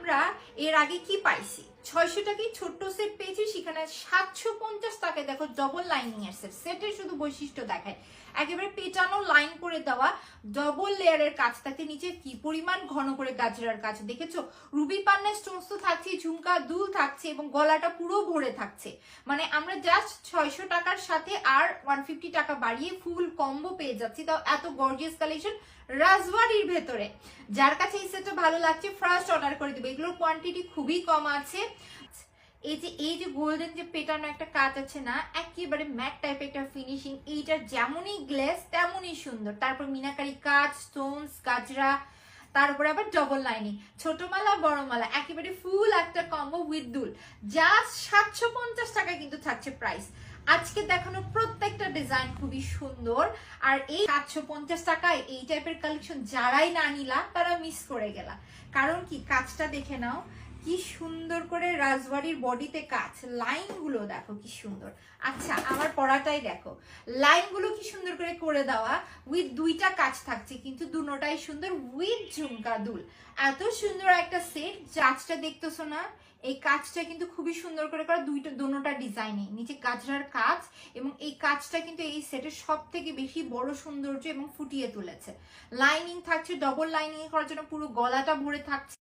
আমরা এর আগে কি পাইছি, 600 টাকায় ছোট্ট সেট পেয়েছি, সেখানে 750 টাকায় দেখো ডবল লাইনিং এর সেট। সেটের শুধু বৈশিষ্ট্য দেখায়, একেবারে পেটানো লাইন করে দেওয়া, ডবল লেয়ারের কাজ থাকতে, নিচে কি পরিমাণ ঘন করে গাজরার কাজ দেখেছো। রুবি পান্না স্টোনস তো থাকছে, ঝুমকা দুল থাকছে এবং গলাটা পুরো ভরে থাকছে। মানে আমরা জাস্ট 600 টাকার সাথে আর 150 টাকা বাড়িয়ে ফুল কম্বো পেয়ে যাচ্ছি, তাও এত গর্জিয়াস কালেকশন রাজবাড়ির ভেতরে। যার কাছে এই সেটটা ভালো লাগছে ফার্স্ট অর্ডার করে দেবে, এগুলোর কোয়ান্টিটি খুবই কম আছে। এই যে গোল্ডেন যে পেটানো একটা কাজ আছে না, একেবারে ম্যাট টাইপ একটা ফিনিশিং, এইটার যেমনই গ্লেস তেমনই সুন্দর। তারপর মিনাকারি কাজ, স্টোনস, গাজরা, তারপরে আবার ডবল লাইনিং, ছোট মালা বড় মালা, একেবারে ফুল একটা কম্বো উইথ দুল। জাস্ট 750 টাকা কিন্তু থাকছে প্রাইস। আজকে দেখানো প্রত্যেকটা ডিজাইন খুবই সুন্দর, আর এই 750 টাকায় এই টাইপের কালেকশন যারাই না নিলা তারা মিস করে গেলা। কারণ কি, কাজটা দেখে নাও কি সুন্দর করে রাজবাড়ির বডিতে কাজ, লাইনগুলো দেখো কি সুন্দর। আচ্ছা আমার পরাটাই দেখো, লাইনগুলো কি সুন্দর করে দেওয়া, উইথ দুইটা কাজ থাকছে কিন্তু দুটোটাই সুন্দর, উইথ ঝুমকা দুল। এত সুন্দর একটা সেট, কাজটা দেখতেছো না, এই কাজটা কিন্তু খুবই সুন্দর করে করা, দুটোটা ডিজাইনে নিচে গাজরার কাজ, এবং এই কাজটা কিন্তু এই সেটের সব থেকে বেশি বড় সৌন্দর্য এবং ফুটিয়ে তুলেছে। লাইনিং থাকছে, ডবল লাইনিং করার জন্য পুরো গলাটা ভরে থাকছে।